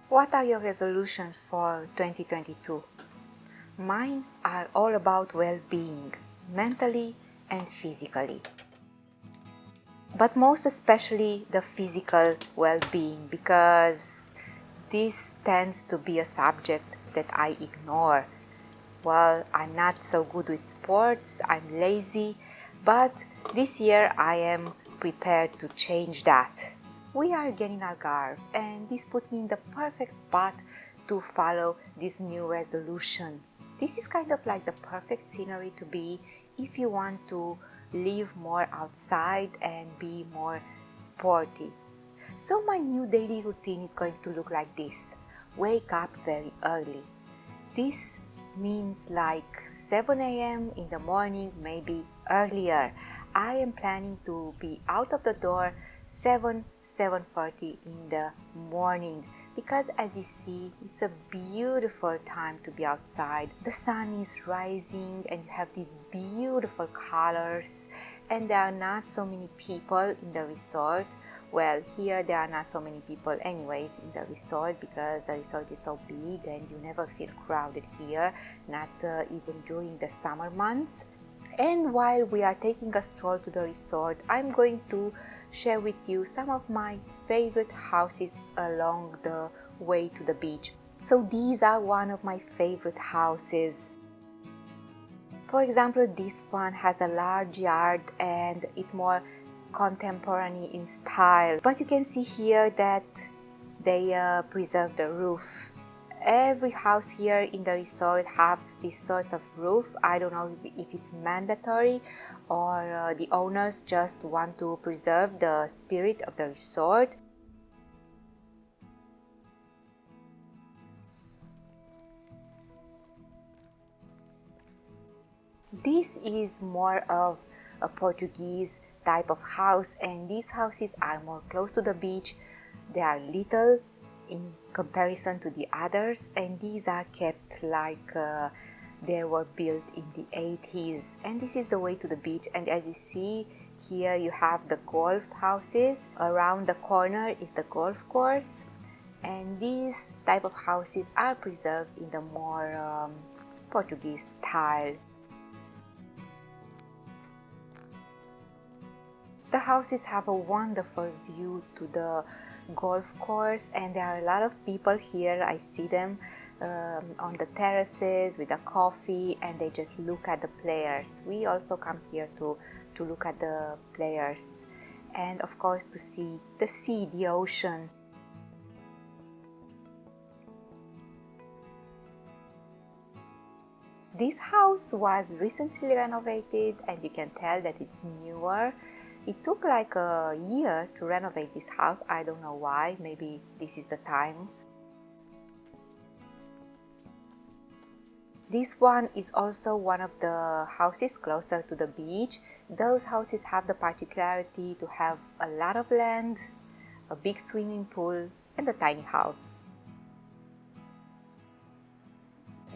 What are your resolutions for 2022? Mine are all about well-being, mentally and physically. But most especially the physical well-being, because this tends to be a subject that I ignore. Well, I'm not so good with sports, I'm lazy, but this year I am prepared to change that. We are again in Algarve, and this puts me in the perfect spot to follow this new resolution. This is kind of like the perfect scenery to be if you want to live more outside and be more sporty. So my new daily routine is going to look like this. Wake up very early. This means like 7 a.m. in the morning, maybe earlier. I am planning to be out of the door 7:30 in the morning, because as you see, it's a beautiful time to be outside. The sun is rising and you have these beautiful colors, and there are not so many people in the resort. Well, here there are not so many people anyways in the resort, because the resort is so big and you never feel crowded here, not even during the summer months. And while we are taking a stroll to the resort, I'm going to share with you some of my favorite houses along the way to the beach. So these are one of my favorite houses. For example, this one has a large yard and it's more contemporary in style. But you can see here that they preserve the roof. Every house here in the resort have this sort of roof. I don't know if it's mandatory or the owners just want to preserve the spirit of the resort. This is more of a Portuguese type of house, and these houses are more close to the beach. They are little in comparison to the others, and these are kept like they were built in the 80s. And this is the way to the beach, and as you see here you have the golf houses. Around the corner is the golf course, and these type of houses are preserved in the more Portuguese style. The houses have a wonderful view to the golf course, and there are a lot of people here. I see them on the terraces with a coffee, and they just look at the players. We also come here to look at the players, and of course to see the sea, the ocean. This house was recently renovated, and you can tell that it's newer. It took like a year to renovate this house. I don't know why, maybe this is the time. This one is also one of the houses closer to the beach. Those houses have the particularity to have a lot of land, a big swimming pool, and a tiny house.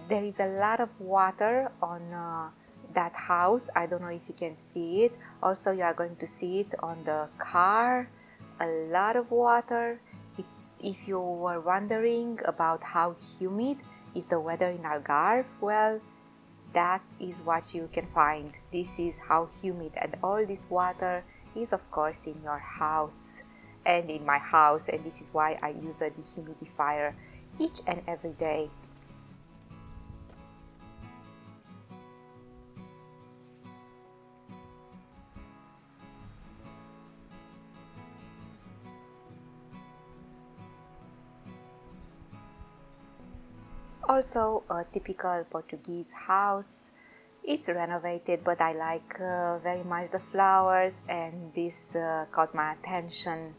There is a lot of water on that house. I don't know if you can see it. Also, you are going to see it on the car. A lot of water. If you were wondering about how humid is the weather in Algarve, well, that is what you can find. This is how humid, and all this water is of course in your house and in my house, and this is why I use a dehumidifier each and every day. Also a typical Portuguese house. It's renovated, but I like very much the flowers, and this caught my attention.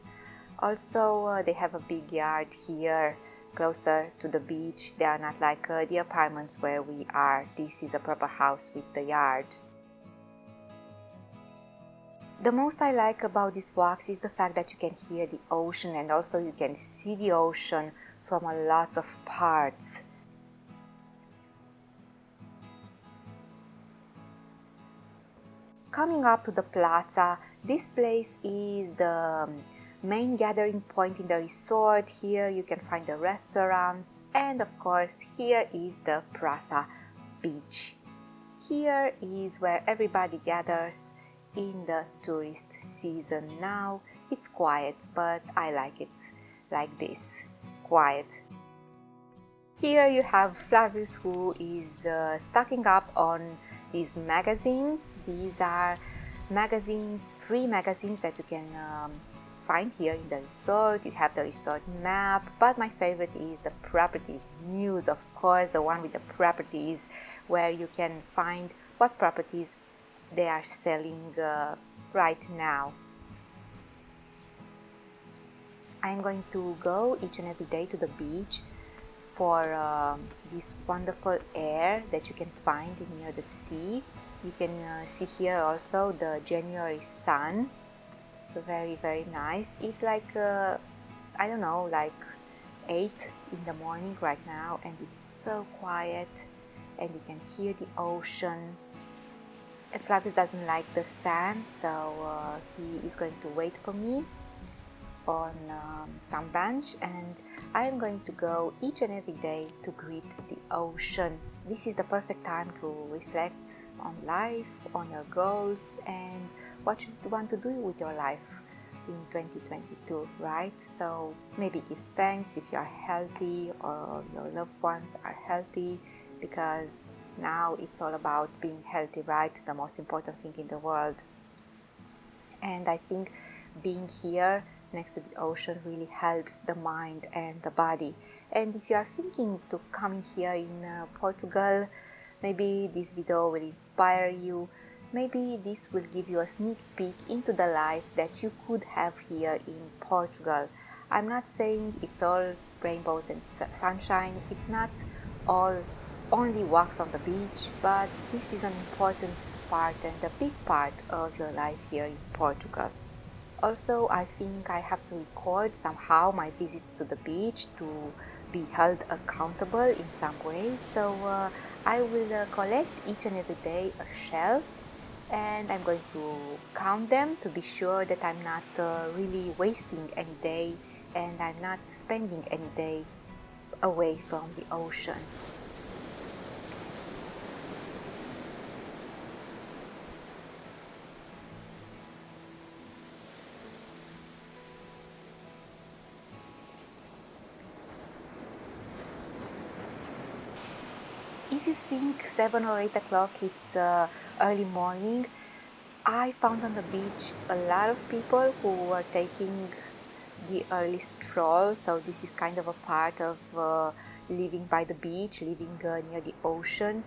Also they have a big yard here closer to the beach. They are not like the apartments where we are. This is a proper house with the yard. The most I like about these walks is the fact that you can hear the ocean, and also you can see the ocean from a lots of parts. Coming up to the plaza, this place is the main gathering point in the resort. Here you can find the restaurants, and of course here is the Praça beach. Here is where everybody gathers in the tourist season. Now it's quiet, but I like it like this, quiet. Here you have Flavius, who is stocking up on these magazines. These are magazines, free magazines that you can find here in the resort. You have the resort map, but my favorite is the property news, of course, the one with the properties, where you can find what properties they are selling right now. I'm going to go each and every day to the beach for this wonderful air that you can find near the sea. You can see here also the January sun. Very, very nice. It's like I don't know, like 8 in the morning right now, and it's so quiet, and you can hear the ocean. And Flavius doesn't like the sand, so he is going to wait for me on some bench, and I am going to go each and every day to greet the ocean. This is the perfect time to reflect on life, on your goals, and what you want to do with your life in 2022, right? So maybe give thanks if you are healthy or your loved ones are healthy, because now it's all about being healthy, right? The most important thing in the world. And I think being here next to the ocean really helps the mind and the body. And if you are thinking to coming here in Portugal, maybe this video will inspire you. Maybe this will give you a sneak peek into the life that you could have here in Portugal. I'm not saying it's all rainbows and sunshine. It's not all only walks on the beach, but this is an important part and a big part of your life here in Portugal. Also, I think I have to record somehow my visits to the beach to be held accountable in some way. So I will collect each and every day a shell, and I'm going to count them to be sure that I'm not really wasting any day, and I'm not spending any day away from the ocean. If you think 7 or 8 o'clock it's early morning, I found on the beach a lot of people who are taking the early stroll. So this is kind of a part of living by the beach, living near the ocean.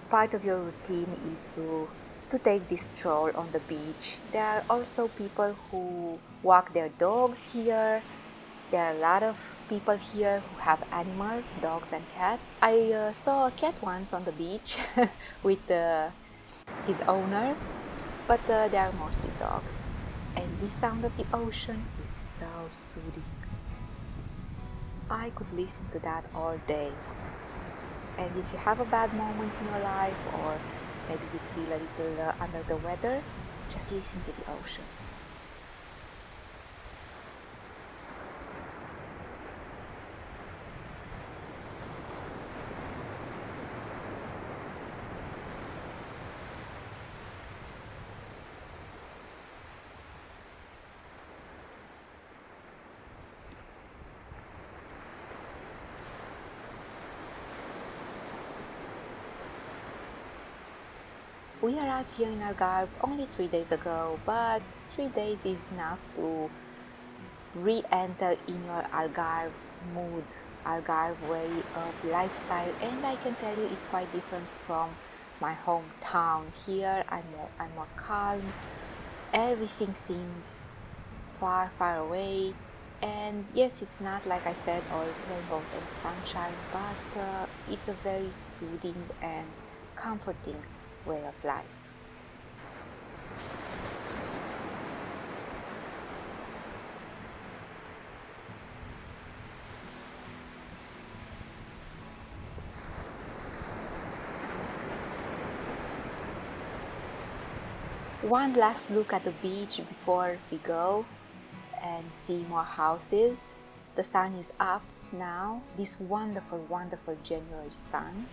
Part of your routine is to take this stroll on the beach. There are also people who walk their dogs here. There are a lot of people here who have animals, dogs and cats. I saw a cat once on the beach with his owner, but they are mostly dogs. And the sound of the ocean is so soothing. I could listen to that all day. And if you have a bad moment in your life, or maybe you feel a little under the weather, just listen to the ocean. We arrived here in Algarve only 3 days ago, but 3 days is enough to re-enter in your Algarve mood, Algarve way of lifestyle, and I can tell you it's quite different from my hometown. Here I'm more calm, everything seems far away, and yes, it's not, like I said, all rainbows and sunshine, but it's a very soothing and comforting way of life. One last look at the beach before we go, and see more houses. The sun is up now, this wonderful, wonderful January sun.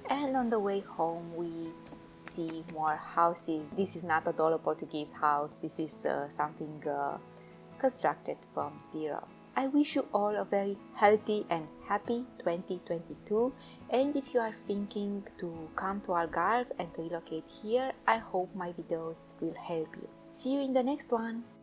And on the way home we see more houses. This is not at all a Portuguese house, this is something constructed from zero. I wish you all a very healthy and happy 2022, and if you are thinking to come to Algarve and relocate here, I hope my videos will help you. See you in the next one!